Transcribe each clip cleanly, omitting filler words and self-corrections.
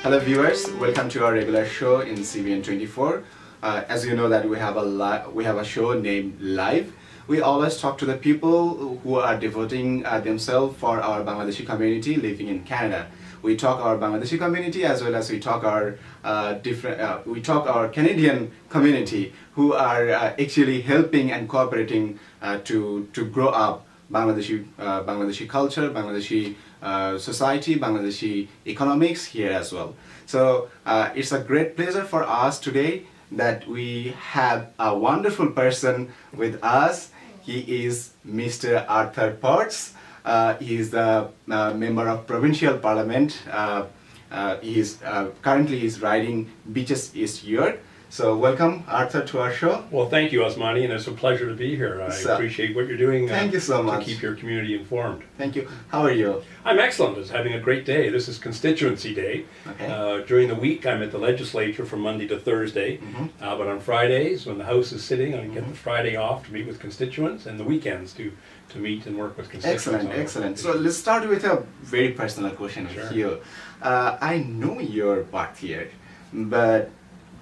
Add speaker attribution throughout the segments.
Speaker 1: Hello viewers, welcome to our regular show in CBN 24. As you know that we have a show named Live. We always talk to the people who are devoting themselves for our Bangladeshi community living in Canada. We talk our Bangladeshi community as well as we talk our our Canadian community who are actually helping and cooperating to grow up Bangladeshi culture, Bangladeshi society, Bangladeshi economics here as well. So it's a great pleasure for us today that we have a wonderful person with us. He is Mr. Arthur Potts. He is the member of Provincial Parliament. He is currently riding Beaches East York. So welcome, Arthur, to our show.
Speaker 2: Well, thank you, Osmani, and it's a pleasure to be here. I appreciate what you're doing.
Speaker 1: Thank you so much.
Speaker 2: To keep your community informed.
Speaker 1: Thank you. How are you?
Speaker 2: I'm excellent. It's having a great day. This is Constituency Day.
Speaker 1: Okay.
Speaker 2: During the week, I'm at the legislature from Monday to Thursday. But on Fridays, when the House is sitting, I get the Friday off to meet with constituents, and the weekends to meet and work with constituents.
Speaker 1: Excellent, excellent. So let's start with a very personal question here. I know your birth here, but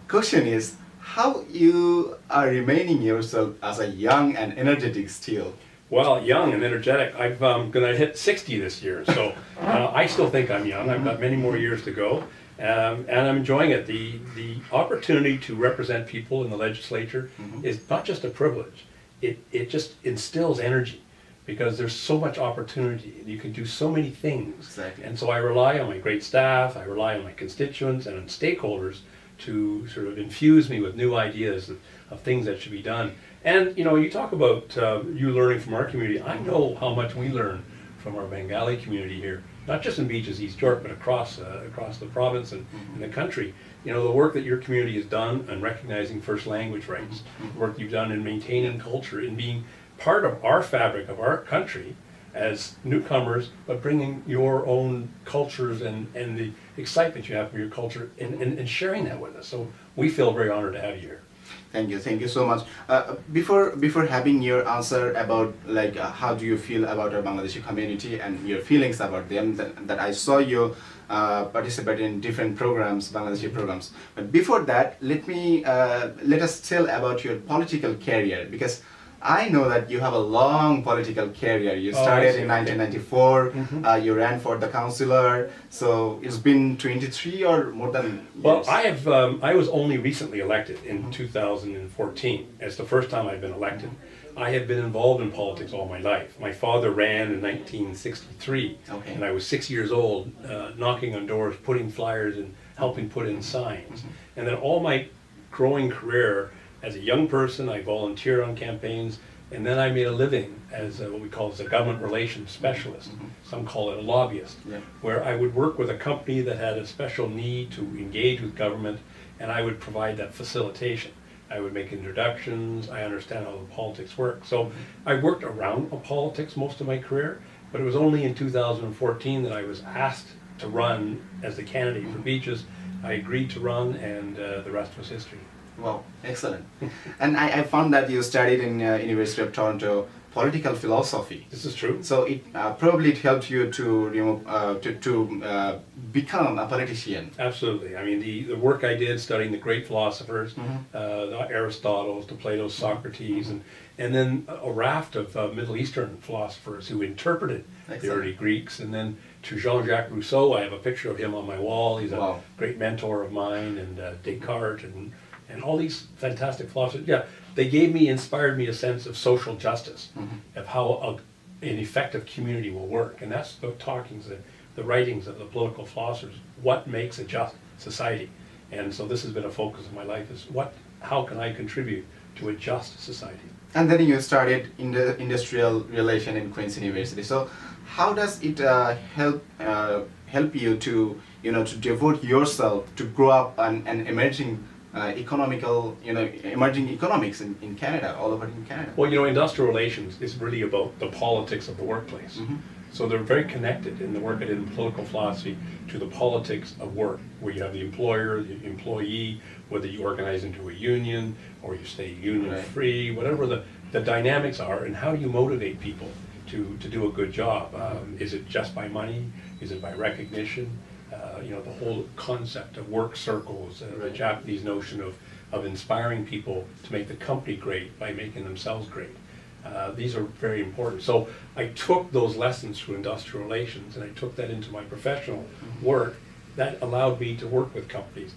Speaker 1: question is how you are remaining yourself as a young and energetic still.
Speaker 2: Well, young and energetic. I'm going to hit 60 this year, so I still think I'm young. I've got many more years to go, and I'm enjoying it. The opportunity to represent people in the legislature is not just a privilege. It just instills energy because there's so much opportunity and you can do so many things.
Speaker 1: Exactly.
Speaker 2: And so I rely on my great staff, I rely on my constituents and on stakeholders to sort of infuse me with new ideas of things that should be done. And you know, you talk about you learning from our community. I know how much we learn from our Bengali community here, not just in Beaches East York, but across the province and the country. You know, the work that your community has done in recognizing first language rights, the work you've done in maintaining culture, in being part of our fabric of our country as newcomers, but bringing your own cultures and the excitement you have for your culture and sharing that with us. So we feel very honored to have you here.
Speaker 1: Thank you so much. Before having your answer about like how do you feel about our Bangladeshi community and your feelings about them, that I saw you participate in different programs, Bangladeshi programs. But before that, let us tell about your political career, because I know that you have a long political career. You started in 1994, you ran for the councillor, so it's been 23 or more than years.
Speaker 2: Well, I was only recently elected in 2014. It's the first time I've been elected. I had been involved in politics all my life. My father ran in 1963, and I was 6 years old, knocking on doors, putting flyers and helping put in signs. And then all my growing career, as a young person, I volunteered on campaigns, and then I made a living as what we call as a government relations specialist. Some call it a lobbyist, where I would work with a company that had a special need to engage with government, and I would provide that facilitation. I would make introductions, I understand how the politics work. So I worked around politics most of my career, but it was only in 2014 that I was asked to run as the candidate for Beaches. I agreed to run, and the rest was history.
Speaker 1: Wow, excellent. And I found that you studied in University of Toronto political philosophy.
Speaker 2: This is true.
Speaker 1: So it probably helped you to become a politician.
Speaker 2: Absolutely. I mean, the work I did studying the great philosophers, the Aristotle, to Plato, Socrates, and then a raft of Middle Eastern philosophers who interpreted the early Greeks, and then to Jean-Jacques Rousseau. I have a picture of him on my wall. He's a great mentor of mine, and Descartes, and all these fantastic philosophers. Yeah, they inspired me a sense of social justice, of how an effective community will work. And that's the talkings, the writings of the political philosophers, what makes a just society. And so this has been a focus of my life, is how can I contribute to a just society?
Speaker 1: And then you started in the industrial relation in Queen's University. So how does it help you to devote yourself to grow up an emerging emerging economics in Canada, all over in Canada?
Speaker 2: Well, industrial relations is really about the politics of the workplace. So they're very connected in the work I did in political philosophy to the politics of work, where you have the employer, the employee, whether you organize into a union or you stay union-free, whatever the dynamics are, and how do you motivate people to do a good job? Is it just by money? Is it by recognition? the whole concept of work circles, the Japanese notion of inspiring people to make the company great by making themselves great. These are very important. So I took those lessons through industrial relations and I took that into my professional work. That allowed me to work with companies,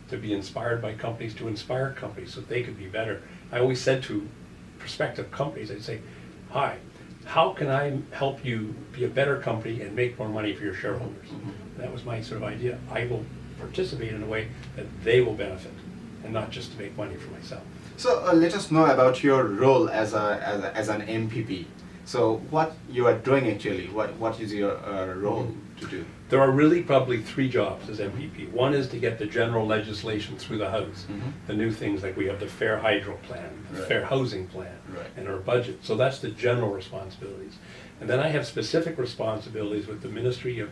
Speaker 2: to be inspired by companies, to inspire companies so they could be better. I always said to prospective companies, I'd say, hi, how can I help you be a better company and make more money for your shareholders? That was my sort of idea. I will participate in a way that they will benefit and not just to make money for myself.
Speaker 1: So let us know about your role as an MPP. So what you are doing actually, what is your role to do?
Speaker 2: There are really probably three jobs as MPP. One is to get the general legislation through the House. The new things like we have the Fair Hydro Plan, the Fair Housing Plan, and our budget. So that's the general responsibilities. And then I have specific responsibilities with the Ministry of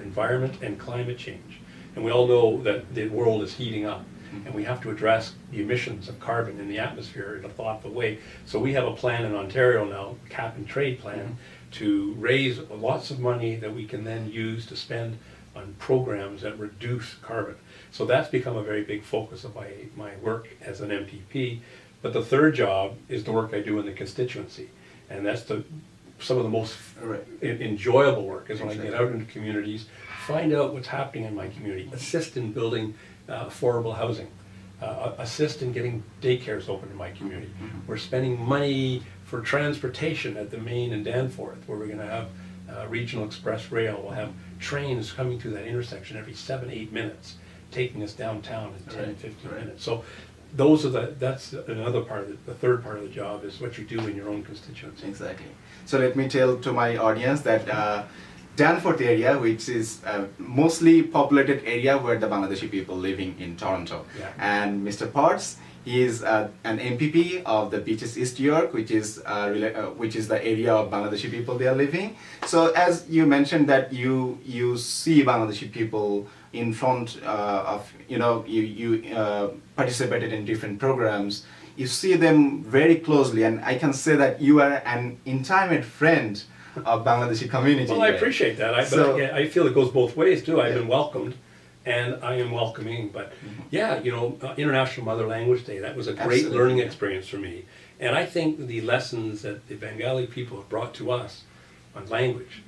Speaker 2: Environment and Climate Change. And we all know that the world is heating up. And we have to address the emissions of carbon in the atmosphere in a thoughtful way. So we have a plan in Ontario now, cap and trade plan, to raise lots of money that we can then use to spend on programs that reduce carbon. So that's become a very big focus of my work as an MPP. But the third job is the work I do in the constituency. And that's some of the most enjoyable work is when I get out into communities, find out what's happening in my community, assist in building affordable housing, assist in getting daycares open in my community. We're spending money for transportation at the Main and Danforth, where we're going to have regional express rail. We'll have trains coming through that intersection every 7-8 minutes, taking us downtown in 10-15 minutes. So those are that's another part of it. The third part of the job is what you do in your own constituency.
Speaker 1: Exactly. So let me tell to my audience that Danforth area, which is a mostly populated area where the Bangladeshi people living in Toronto. And Mr. Potts, he is an MPP of the Beaches East York, which is the area of Bangladeshi people they are living. So as you mentioned that you see Bangladeshi people in front of, you participated in different programs. You see them very closely, and I can say that you are an intimate friend of Bangladeshi community.
Speaker 2: Well, I appreciate that. But I feel it goes both ways too. I've been welcomed, and I am welcoming. But International Mother Language Day, that was a great learning experience for me. And I think the lessons that the Bengali people have brought to us on language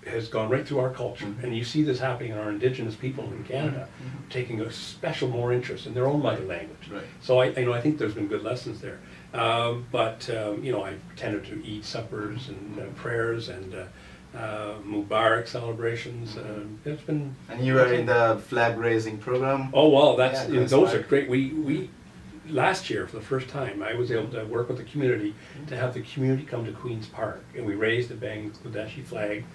Speaker 2: has gone right through our culture. And you see this happening in our Indigenous people in Canada, taking a special more interest in their own mother language. So I think there's been good lessons there. I tended to eat suppers and prayers and Mubarak celebrations. It's been.
Speaker 1: And you were in the flag raising program.
Speaker 2: Oh well, those are great. We last year for the first time I was able to work with the community to have the community come to Queen's Park, and we raised the Bangladeshi flag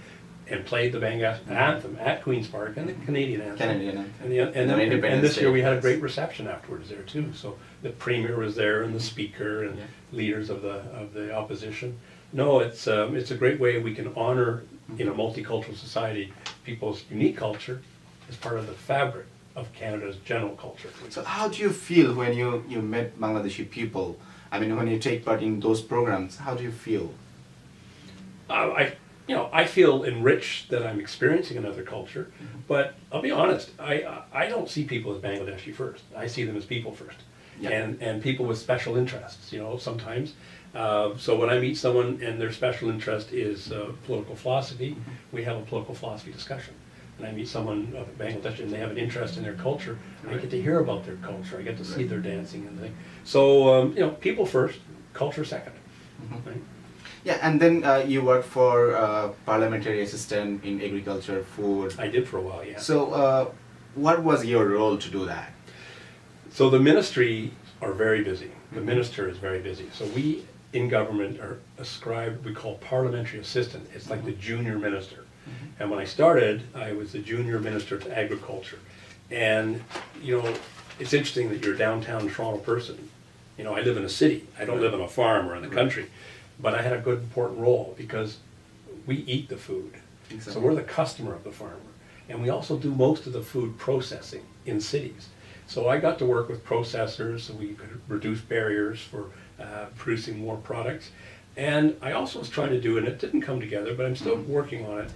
Speaker 2: and played the Bangladesh anthem at Queen's Park and the Canadian anthem. And this year we had a great reception afterwards there too. So the Premier was there and the Speaker and leaders of the opposition. No, it's a great way we can honor in a multicultural society people's unique culture as part of the fabric of Canada's general culture.
Speaker 1: So how do you feel when you met Bangladeshi people? I mean, when you take part in those programs, how do you feel?
Speaker 2: I feel enriched that I'm experiencing another culture, but I'll be honest, I don't see people as Bangladeshi first. I see them as people first, and people with special interests, sometimes. So when I meet someone and their special interest is political philosophy, we have a political philosophy discussion. And I meet someone of Bangladesh and they have an interest in their culture, I get to hear about their culture, I get to see their dancing and things. So, people first, culture second. Right?
Speaker 1: Yeah, and then you worked for parliamentary assistant in agriculture, food.
Speaker 2: I did for a while, yeah.
Speaker 1: So what was your role to do that?
Speaker 2: So the ministry are very busy. The minister is very busy. So we in government are ascribed, we call parliamentary assistant. It's like the junior minister. And when I started, I was the junior minister to agriculture. And, it's interesting that you're a downtown Toronto person. I live in a city. I don't live on a farm or in the country. But I had a good important role because we eat the food. Exactly. So we're the customer of the farmer. And we also do most of the food processing in cities. So I got to work with processors so we could reduce barriers for producing more products. And I also was trying to do, and it didn't come together, but I'm still working on it,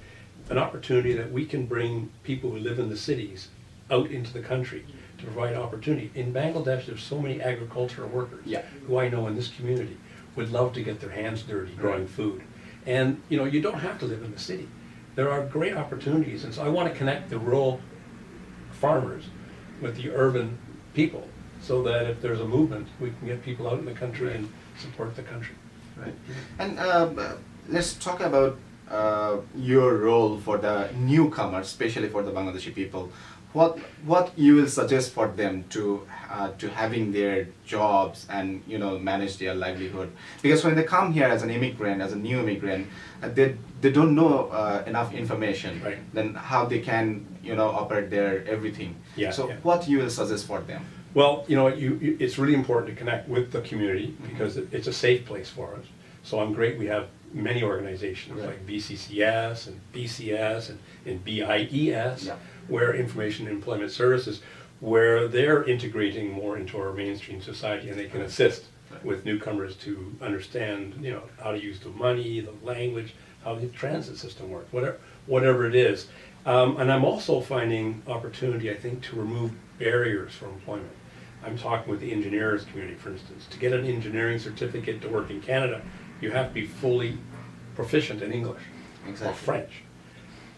Speaker 2: an opportunity that we can bring people who live in the cities out into the country to provide opportunity. In Bangladesh, there's so many agricultural workers who I know in this community would love to get their hands dirty growing food. And you don't have to live in the city. There are great opportunities, and so I want to connect the rural farmers with the urban people so that if there's a movement, we can get people out in the country and support the country.
Speaker 1: Right. And let's talk about your role for the newcomers, especially for the Bangladeshi people. What you will suggest for them to having their jobs and manage their livelihood? Because when they come here as an immigrant, as a new immigrant, they don't know enough information.
Speaker 2: Right.
Speaker 1: Then how they can operate their everything. What you will suggest for them?
Speaker 2: Well, it's really important to connect with the community because it's a safe place for us. So I'm great. We have many organizations like BCCS and BCS and BIES, where Information and Employment Services, where they're integrating more into our mainstream society, and they can assist with newcomers to understand, how to use the money, the language, how the transit system works, whatever it is. And I'm also finding opportunity, I think, to remove barriers for employment. I'm talking with the engineers community, for instance. To get an engineering certificate to work in Canada, you have to be fully proficient in English or French.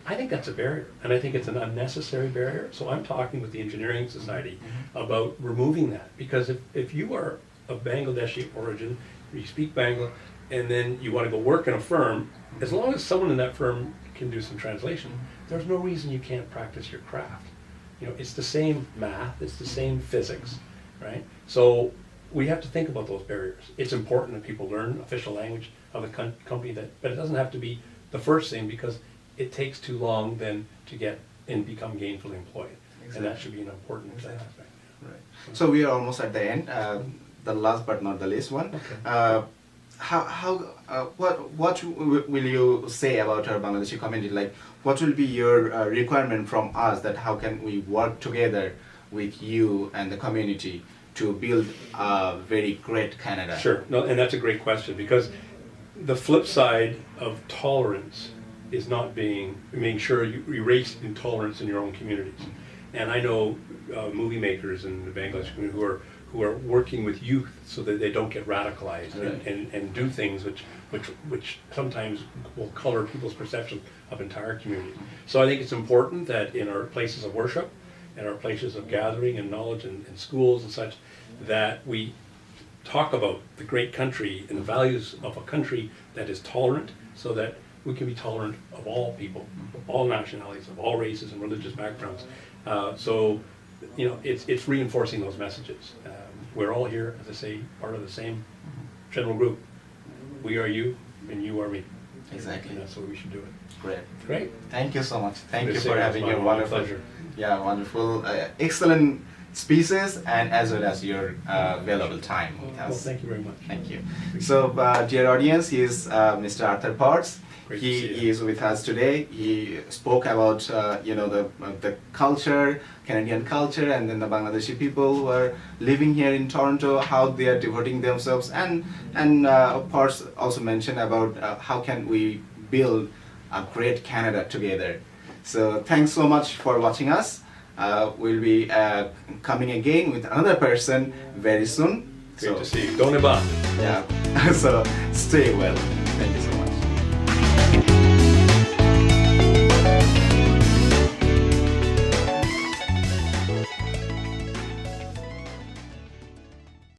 Speaker 2: I think that's a barrier, and I think it's an unnecessary barrier. So I'm talking with the Engineering Society about removing that, because if you are of Bangladeshi origin, you speak Bangla, and then you want to go work in a firm, as long as someone in that firm can do some translation, there's no reason you can't practice your craft. It's the same math, it's the same physics, right? So we have to think about those barriers. It's important that people learn official language of the company, but it doesn't have to be the first thing, because it takes too long then to get and become gainfully employed. And that should be an important aspect.
Speaker 1: Right. So we are almost at the end. The last but not the least one.
Speaker 2: Okay.
Speaker 1: What will you say about our Bangladeshi community? Like, what will be your requirement from us, that how can we work together with you and the community to build a very great Canada?
Speaker 2: Sure, no, and that's a great question, because the flip side of tolerance is not making sure you erase intolerance in your own communities. And I know movie makers in the Bangladesh community who are working with youth so that they don't get radicalized and do things which sometimes will color people's perception of entire communities. So I think it's important that in our places of worship, in our places of gathering and knowledge and schools and such, that we talk about the great country and the values of a country that is tolerant, so that we can be tolerant of all people, of all nationalities, of all races and religious backgrounds. So it's reinforcing those messages. We're all here, as I say, part of the same general group. We are you, and you are me.
Speaker 1: Exactly.
Speaker 2: And that's what we should do it.
Speaker 1: Great. Thank you so much. Thank you
Speaker 2: Good
Speaker 1: for having your wonderful,
Speaker 2: pleasure.
Speaker 1: wonderful, excellent speeches, and as well as your valuable time with us.
Speaker 2: Well, thank you very much.
Speaker 1: Thank you. So, dear audience, he is Mr. Arthur Potts. He is with us today. He spoke about the culture, Canadian culture, and then the Bangladeshi people who are living here in Toronto, how they are devoting themselves, and of course also mentioned about how can we build a great Canada together. So thanks so much for watching us. We'll be coming again with another person very soon.
Speaker 2: Great to see you. Don't
Speaker 1: Yeah. So stay well. Thank you so much.